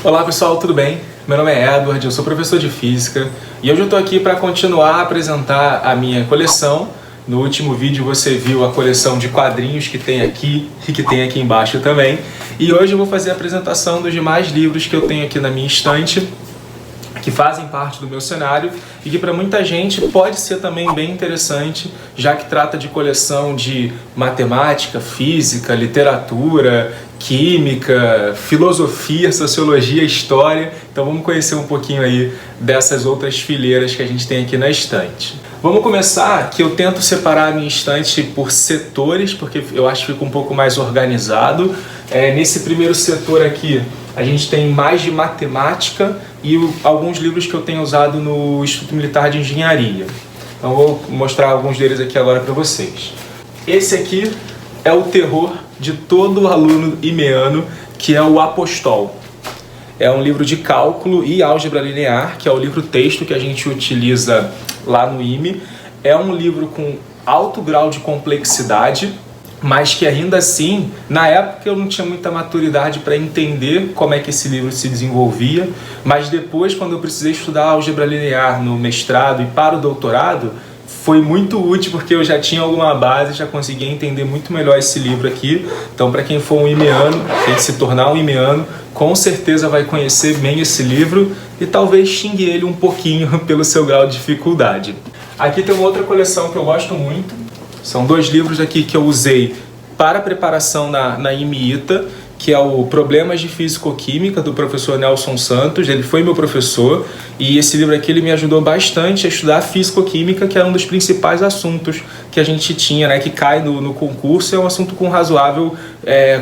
Olá pessoal, tudo bem? Meu nome é Edward, eu sou professor de Física e hoje eu estou aqui para continuar a apresentar a minha coleção. No último vídeo você viu a coleção de quadrinhos que tem aqui e que tem aqui embaixo também. E hoje eu vou fazer a apresentação dos demais livros que eu tenho aqui na minha estante, que fazem parte do meu cenário e que para muita gente pode ser também bem interessante, já que trata de coleção de matemática, física, literatura, química, filosofia, sociologia, história. Então vamos conhecer um pouquinho aí dessas outras fileiras que a gente tem aqui na estante. Vamos começar que eu tento separar a minha estante por setores, porque eu acho que fica um pouco mais organizado. Nesse primeiro setor aqui a gente tem mais de matemática e alguns livros que eu tenho usado no Instituto Militar de Engenharia. Então vou mostrar alguns deles aqui agora para vocês. Esse aqui é o terror de todo aluno imeano, que é o Apostol. É um livro de cálculo e álgebra linear, que é o livro-texto que a gente utiliza lá no IME. É um livro com alto grau de complexidade, mas que ainda assim, na época eu não tinha muita maturidade para entender como é que esse livro se desenvolvia, mas depois, quando eu precisei estudar álgebra linear no mestrado e para o doutorado, foi muito útil porque eu já tinha alguma base, já conseguia entender muito melhor esse livro aqui. Então, para quem for um imeano, quem se tornar um imeano, com certeza vai conhecer bem esse livro e talvez xingue ele um pouquinho pelo seu grau de dificuldade. Aqui tem uma outra coleção que eu gosto muito. São dois livros aqui que eu usei para a preparação na IME-ITA, que é o Problemas de Físico-Química, do professor Nelson Santos. Ele foi meu professor e esse livro aqui ele me ajudou bastante a estudar Físico-Química, que era um dos principais assuntos que a gente tinha, né, que cai no concurso, é um assunto com razoável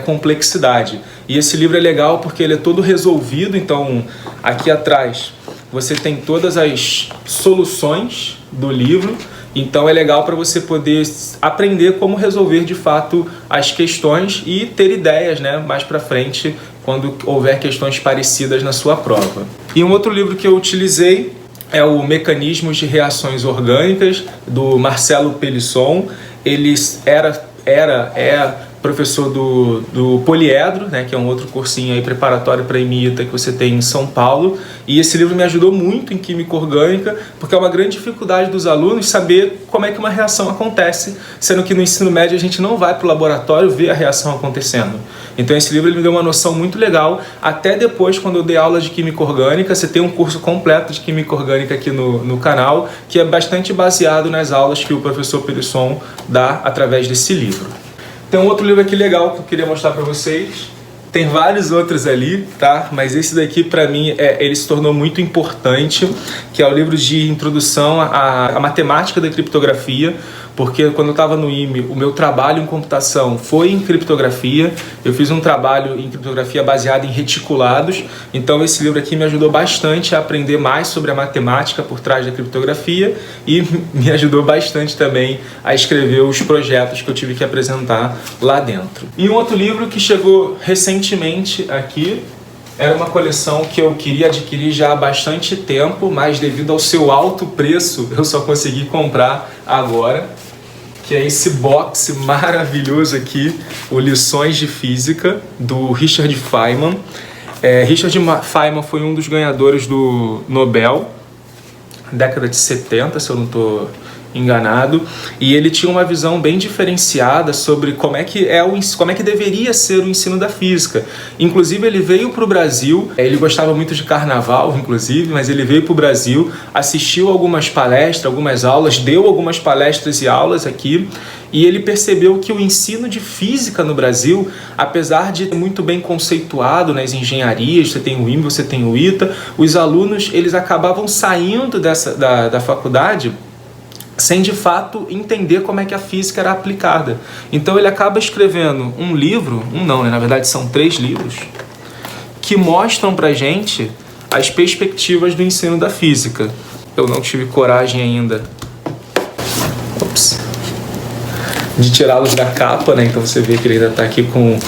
complexidade. E esse livro é legal porque ele é todo resolvido, então aqui atrás você tem todas as soluções do livro. Então é legal para você poder aprender como resolver de fato as questões e ter ideias, né, mais para frente quando houver questões parecidas na sua prova. E um outro livro que eu utilizei é o Mecanismos de Reações Orgânicas, do Marcelo Pelisson. Ele é professor do Poliedro, né, que é um outro cursinho aí preparatório para IME-ITA que você tem em São Paulo. E esse livro me ajudou muito em Química Orgânica, porque é uma grande dificuldade dos alunos saber como é que uma reação acontece, sendo que no ensino médio a gente não vai para o laboratório ver a reação acontecendo. Então esse livro ele me deu uma noção muito legal. Até depois, quando eu dei aula de Química Orgânica, você tem um curso completo de Química Orgânica aqui no canal, que é bastante baseado nas aulas que o professor Pelisson dá através desse livro. Tem um outro livro aqui legal que eu queria mostrar para vocês. Tem vários outros ali, tá? Mas esse daqui, para mim, ele se tornou muito importante, que é o livro de introdução à matemática da criptografia, porque quando eu estava no IME, o meu trabalho em computação foi em criptografia. Eu fiz um trabalho em criptografia baseado em reticulados, então esse livro aqui me ajudou bastante a aprender mais sobre a matemática por trás da criptografia e me ajudou bastante também a escrever os projetos que eu tive que apresentar lá dentro. E um outro livro que chegou recentemente aqui, era uma coleção que eu queria adquirir já há bastante tempo, mas devido ao seu alto preço, eu só consegui comprar agora, que é esse box maravilhoso aqui, o Lições de Física, do Richard Feynman. Richard Feynman foi um dos ganhadores do Nobel, década de 70, se eu não estou enganado, e ele tinha uma visão bem diferenciada sobre como é que deveria ser o ensino da física. Inclusive ele veio para o Brasil, ele gostava muito de carnaval, inclusive, mas ele veio para o Brasil, assistiu algumas palestras, algumas aulas, deu algumas palestras e aulas aqui, e ele percebeu que o ensino de física no Brasil, apesar de ser muito bem conceituado nas engenharias, você tem o IME, você tem o ITA, os alunos eles acabavam saindo da faculdade sem de fato entender como é que a física era aplicada. Então ele acaba escrevendo um livro, na verdade são 3 livros, que mostram pra gente as perspectivas do ensino da física. Eu não tive coragem ainda de tirá-los da capa, né? Então você vê que ele ainda está aqui com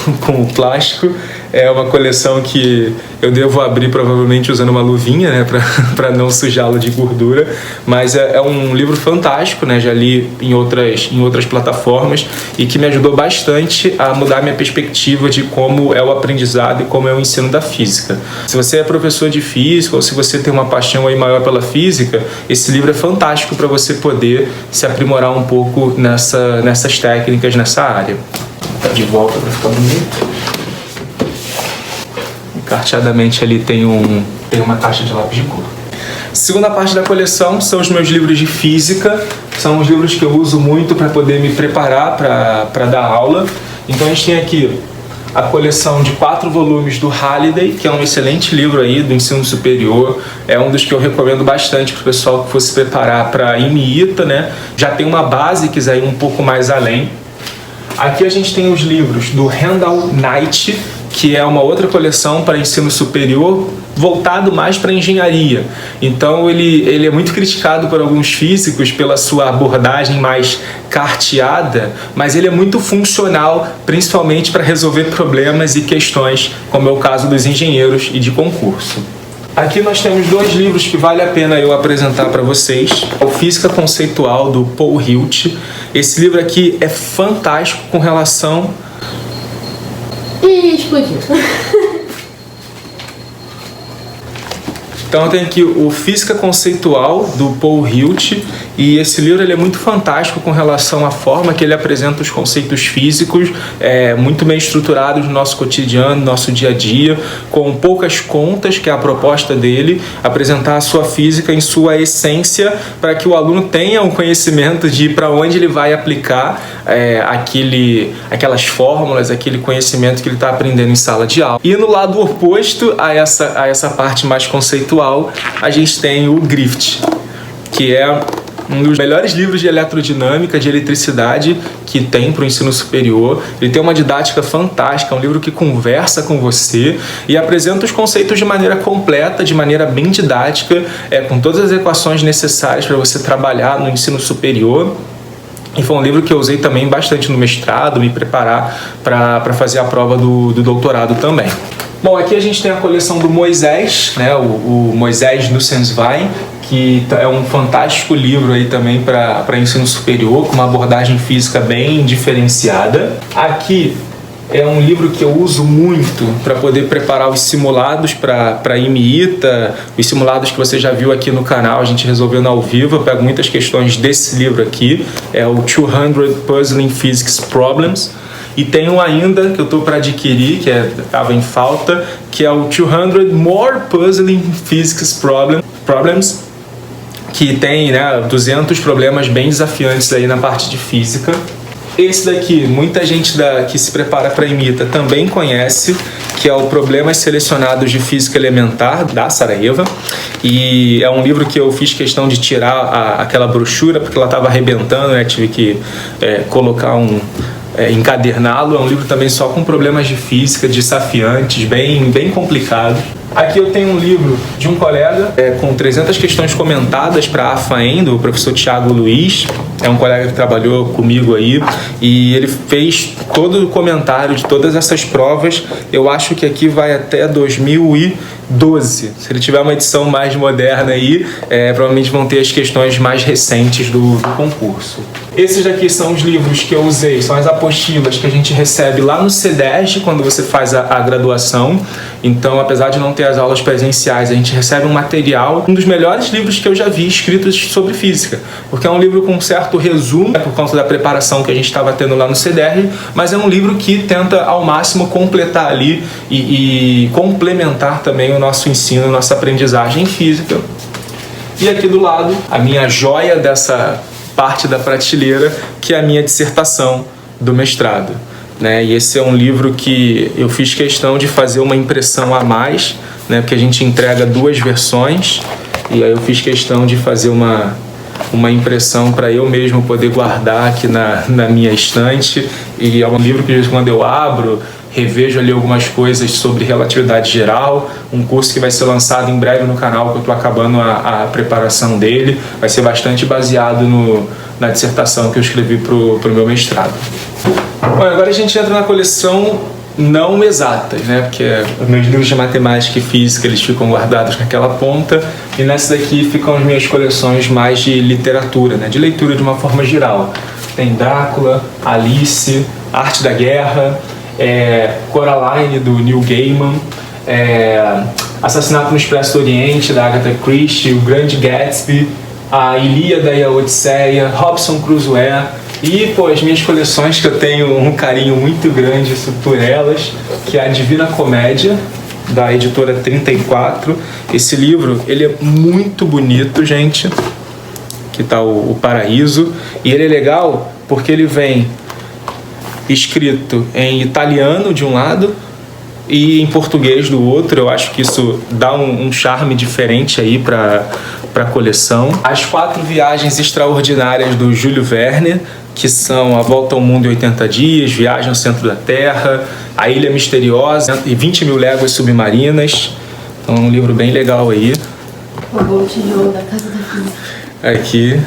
o plástico. É uma coleção que eu devo abrir provavelmente usando uma luvinha, né, para não sujá-lo de gordura, mas é um livro fantástico, né, já li em outras plataformas e que me ajudou bastante a mudar minha perspectiva de como é o aprendizado e como é o ensino da física. Se você é professor de física ou se você tem uma paixão aí maior pela física, esse livro é fantástico para você poder se aprimorar um pouco nessas técnicas, nessa área. Tá de volta para ficar bonito. Carteadamente ali tem uma caixa de lápis de cor. Segunda parte da coleção são os meus livros de física. São os livros que eu uso muito para poder me preparar para dar aula. Então a gente tem aqui a coleção de 4 volumes do Halliday, que é um excelente livro aí do ensino superior. É um dos que eu recomendo bastante para o pessoal que fosse se preparar para IMIITA, né? Já tem uma base que vai um pouco mais além. Aqui a gente tem os livros do Randall Knight, que é uma outra coleção para ensino superior voltado mais para engenharia. Então ele é muito criticado por alguns físicos pela sua abordagem mais carteada, mas ele é muito funcional, principalmente para resolver problemas e questões, como é o caso dos engenheiros e de concurso. Aqui nós temos 2 livros que vale a pena eu apresentar para vocês. O Física Conceitual, do Paul Hilt. Esse livro aqui é fantástico com relação... E explodiu. Então tem aqui o Física Conceitual, do Paul Hilt, e esse livro ele é muito fantástico com relação à forma que ele apresenta os conceitos físicos, muito bem estruturados no nosso cotidiano, no nosso dia a dia, com poucas contas, que é a proposta dele, apresentar a sua física em sua essência, para que o aluno tenha um conhecimento de para onde ele vai aplicar aquelas fórmulas, aquele conhecimento que ele está aprendendo em sala de aula. E no lado oposto a essa parte mais conceitual, a gente tem o Griffith, que é um dos melhores livros de eletrodinâmica, de eletricidade que tem para o ensino superior. Ele tem uma didática fantástica, é um livro que conversa com você e apresenta os conceitos de maneira completa, de maneira bem didática, com todas as equações necessárias para você trabalhar no ensino superior. E foi um livro que eu usei também bastante no mestrado, me preparar para fazer a prova do doutorado também. Bom, aqui a gente tem a coleção do Moisés, né, o Moisés Nussenswein, que é um fantástico livro aí também para ensino superior, com uma abordagem física bem diferenciada. Aqui é um livro que eu uso muito para poder preparar os simulados para IMIITA, os simulados que você já viu aqui no canal, a gente resolvendo ao vivo. Eu pego muitas questões desse livro aqui, é o 200 Puzzling Physics Problems. E tem um ainda que eu estou para adquirir, que estava em falta, que é o 200 More Puzzling Physics Problems, que tem 200 problemas bem desafiantes aí na parte de física. Esse daqui, muita gente que se prepara para IMIITA também conhece, que é o Problemas Selecionados de Física Elementar, da Saraiva. E é um livro que eu fiz questão de tirar aquela brochura, porque ela estava arrebentando, né? Tive que colocar encaderná-lo. É um livro também só com problemas de física, desafiantes, bem complicados. Aqui eu tenho um livro de um colega com 300 questões comentadas para a AFAEM, do professor Thiago Luiz. É um colega que trabalhou comigo aí e ele fez todo o comentário de todas essas provas. Eu acho que aqui vai até 2012. Se ele tiver uma edição mais moderna aí, provavelmente vão ter as questões mais recentes do concurso. Esses daqui são os livros que eu usei, são as apostilas que a gente recebe lá no CEDERJ quando você faz a graduação. Então, apesar de não ter as aulas presenciais, a gente recebe um material, um dos melhores livros que eu já vi escritos sobre física, porque é um livro com um certo resumo, por conta da preparação que a gente estava tendo lá no CEDERJ, mas é um livro que tenta ao máximo completar ali e complementar também o nosso ensino, nossa aprendizagem em física. E aqui do lado, a minha joia dessa parte da prateleira, que é a minha dissertação do mestrado, né? E esse é um livro que eu fiz questão de fazer uma impressão a mais, né? Porque a gente entrega 2 versões, e aí eu fiz questão de fazer uma impressão para eu mesmo poder guardar aqui na minha estante. E é um livro que quando eu abro, revejo ali algumas coisas sobre relatividade geral, um curso que vai ser lançado em breve no canal, que eu estou acabando a preparação dele. Vai ser bastante baseado na dissertação que eu escrevi para o meu mestrado. Bom, agora a gente entra na coleção não exatas, né? Porque os meus livros de matemática e física, eles ficam guardados naquela ponta, e nessa daqui ficam as minhas coleções mais de literatura, né? De leitura de uma forma geral. Tem Drácula, Alice, Arte da Guerra, Coraline, do Neil Gaiman, Assassinato no Expresso do Oriente, da Agatha Christie, O Grande Gatsby, a Ilíada e a Odisseia, Robinson Crusoe, e pô, as minhas coleções que eu tenho um carinho muito grande por elas, que é a Divina Comédia, da editora 34. Esse livro, ele é muito bonito, gente. Aqui tá o Paraíso, e ele é legal porque ele vem escrito em italiano de um lado e em português do outro. Eu acho que isso dá um charme diferente aí para a coleção. As 4 viagens extraordinárias do Júlio Verne, que são A Volta ao Mundo em 80 Dias, Viagem ao Centro da Terra, A Ilha Misteriosa e 20 Mil Léguas Submarinas. Então, um livro bem legal aí. O Bom Tijolo da Casa da Física. Aqui.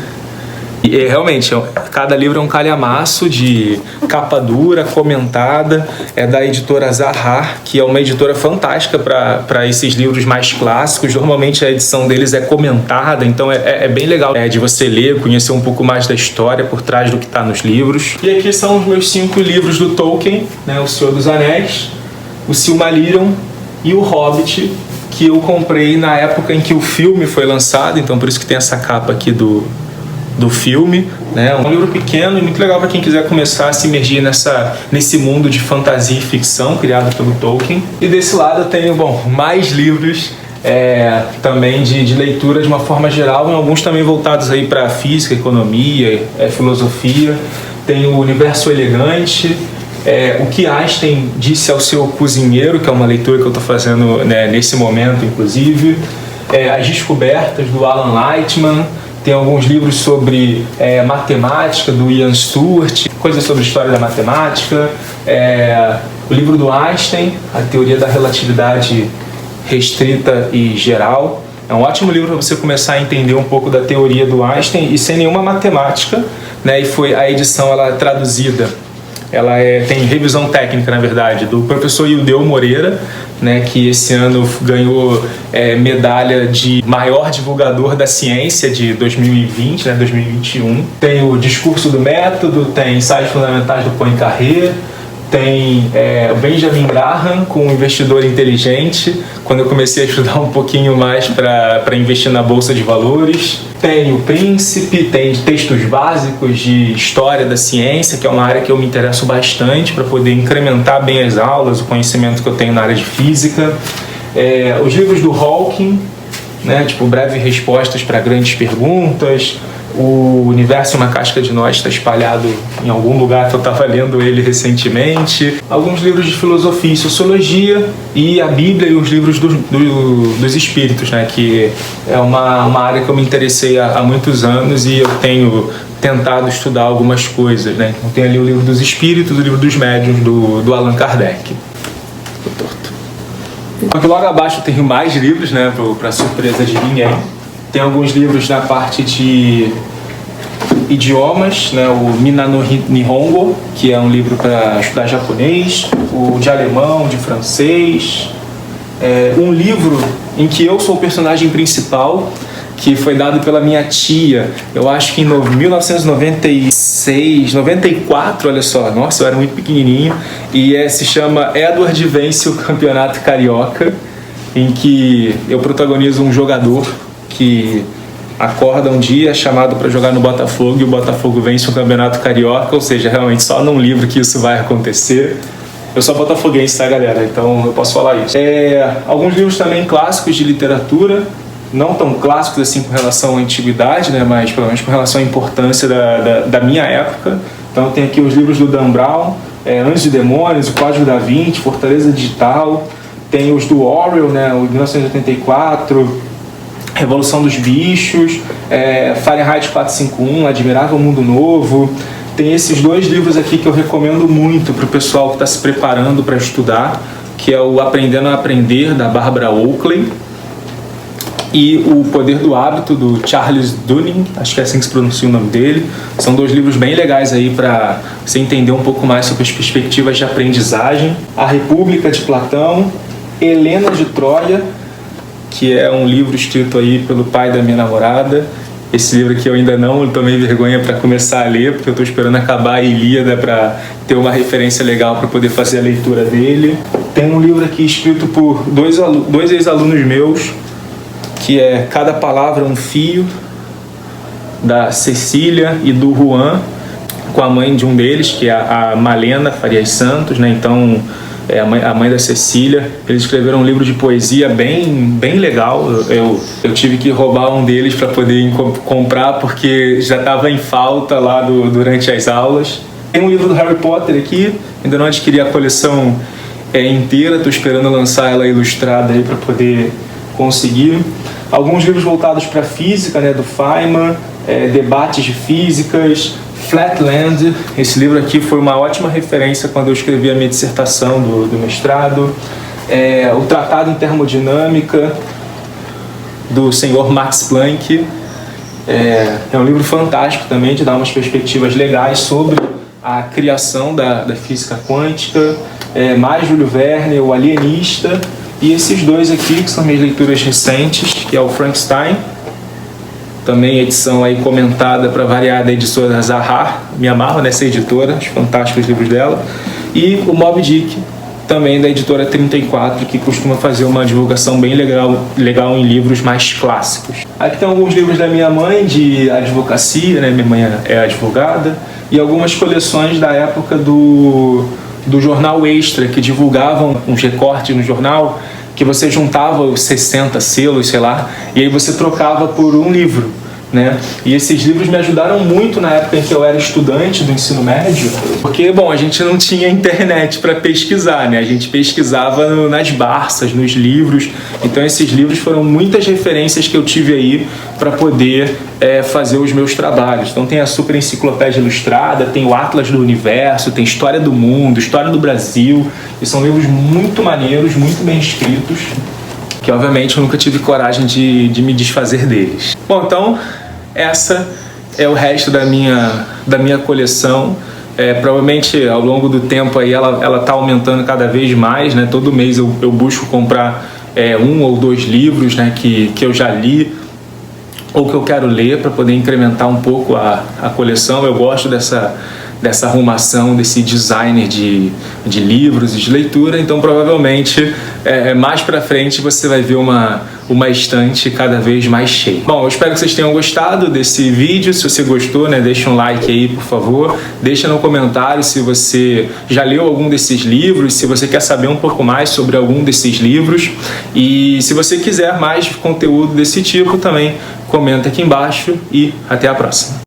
E realmente, cada livro é um calhamaço de capa dura, comentada. É da editora Zahar, que é uma editora fantástica para esses livros mais clássicos. Normalmente a edição deles é comentada, então é bem legal de você ler, conhecer um pouco mais da história por trás do que está nos livros. E aqui são os meus 5 livros do Tolkien, né? O Senhor dos Anéis, o Silmarillion e o Hobbit, que eu comprei na época em que o filme foi lançado, então por isso que tem essa capa aqui do filme, né? Um livro pequeno e muito legal para quem quiser começar a se imergir nesse mundo de fantasia e ficção criado pelo Tolkien. E desse lado eu tenho, mais livros também de leitura de uma forma geral, e alguns também voltados aí para física, economia, filosofia. Tem o Universo Elegante, o que Einstein disse ao seu cozinheiro, que é uma leitura que eu estou fazendo, né, nesse momento, inclusive. As Descobertas, do Alan Lightman. Tem alguns livros sobre matemática, do Ian Stewart, coisas sobre história da matemática. O livro do Einstein, A Teoria da Relatividade Restrita e Geral. É um ótimo livro para você começar a entender um pouco da teoria do Einstein e sem nenhuma matemática, né? E a edição ela é traduzida. Ela tem revisão técnica, na verdade, do professor Ildeu Moreira, né, que esse ano ganhou medalha de maior divulgador da ciência de 2020, né, 2021. Tem o Discurso do Método, tem Ensaios Fundamentais do Poincaré, tem o Benjamin Graham com o Investidor Inteligente, quando eu comecei a estudar um pouquinho mais para investir na Bolsa de Valores. Tem o Príncipe, tem textos básicos de História da Ciência, que é uma área que eu me interesso bastante para poder incrementar bem as aulas, o conhecimento que eu tenho na área de Física. Os livros do Hawking, né, tipo Breves Respostas para Grandes Perguntas. O Universo é uma Casca de Nós está espalhado em algum lugar que eu estava lendo ele recentemente. Alguns livros de filosofia e sociologia, e a Bíblia e os livros dos espíritos, né? Que é uma área que eu me interessei há muitos anos e eu tenho tentado estudar algumas coisas, né? Então tem ali o livro dos espíritos, o livro dos médiuns do Allan Kardec. Tô torto. Aqui logo abaixo eu tenho mais livros, né? Para surpresa de ninguém. Tem alguns livros na parte de idiomas, né? O Minano Nihongo, que é um livro para estudar japonês, o de alemão, de francês. Um livro em que eu sou o personagem principal, que foi dado pela minha tia, eu acho que em 1996, 94, olha só, nossa, eu era muito pequenininho, e se chama Edward Vence o Campeonato Carioca, em que eu protagonizo um jogador que acorda um dia, é chamado para jogar no Botafogo, e o Botafogo vence o Campeonato Carioca, ou seja, realmente só num livro que isso vai acontecer. Eu sou botafoguense, tá, galera? Então eu posso falar isso. Alguns livros também clássicos de literatura, não tão clássicos assim com relação à antiguidade, né, mas pelo menos com relação à importância da minha época. Então tem aqui os livros do Dan Brown, Anjos e Demônios, O Código da Vinci, Fortaleza Digital. Tem os do Orwell, né, o 1984, Revolução dos Bichos, Fahrenheit 451, Admirável Mundo Novo. Tem esses 2 livros aqui que eu recomendo muito para o pessoal que está se preparando para estudar, que é o Aprendendo a Aprender, da Barbara Oakley, e O Poder do Hábito, do Charles Duhigg, acho que é assim que se pronuncia o nome dele. São dois livros bem legais aí para você entender um pouco mais sobre as perspectivas de aprendizagem. A República, de Platão, Helena de Troia, que é um livro escrito aí pelo pai da minha namorada. Esse livro aqui eu ainda não tomei vergonha para começar a ler, porque eu estou esperando acabar a Ilíada para ter uma referência legal para poder fazer a leitura dele. Tem um livro aqui escrito por dois ex-alunos meus, que é Cada Palavra um Fio, da Cecília e do Juan, com a mãe de um deles, que é a Malena Farias Santos, né? Então, a mãe da Cecília. Eles escreveram um livro de poesia bem legal. Eu tive que roubar um deles para poder comprar, porque já estava em falta lá durante as aulas. Tem um livro do Harry Potter aqui, ainda não adquiri a coleção inteira, estou esperando lançar ela ilustrada aí para poder conseguir. Alguns livros voltados para física, né, do Feynman, debates de físicas, Flatland. Esse livro aqui foi uma ótima referência quando eu escrevi a minha dissertação do mestrado. O Tratado em Termodinâmica, do senhor Max Planck. É um livro fantástico também, de dar umas perspectivas legais sobre a criação da física quântica. Mais Júlio Verne, O Alienista. E esses dois aqui, que são minhas leituras recentes, que é o Frankenstein, também edição aí comentada para variar da editora Zahar, me amarro nessa editora, os fantásticos livros dela, e o Moby Dick, também da editora 34, que costuma fazer uma divulgação bem legal em livros mais clássicos. Aqui tem alguns livros da minha mãe de advocacia, né? Minha mãe é advogada, e algumas coleções da época do jornal Extra, que divulgavam uns recortes no jornal, que você juntava os 60 selos, sei lá, e aí você trocava por um livro, né? E esses livros me ajudaram muito na época em que eu era estudante do ensino médio, porque, bom, a gente não tinha internet para pesquisar, né? A gente pesquisava nas Barças, nos livros. Então esses livros foram muitas referências que eu tive aí para poder fazer os meus trabalhos. Então tem a Super Enciclopédia Ilustrada, tem o Atlas do Universo, tem História do Mundo, História do Brasil, e são livros muito maneiros, muito bem escritos, que obviamente eu nunca tive coragem de me desfazer deles. Bom, então essa é o resto da minha coleção. Provavelmente ao longo do tempo aí ela tá aumentando cada vez mais, né? Todo mês eu busco comprar um ou dois livros, né, que eu já li ou que eu quero ler para poder incrementar um pouco a coleção. Eu gosto dessa arrumação, desse designer de livros e de leitura, então provavelmente mais pra frente você vai ver uma estante cada vez mais cheia. Bom, eu espero que vocês tenham gostado desse vídeo. Se você gostou, né, deixa um like aí, por favor. Deixa no comentário se você já leu algum desses livros, se você quer saber um pouco mais sobre algum desses livros. E se você quiser mais conteúdo desse tipo também, comenta aqui embaixo e até a próxima.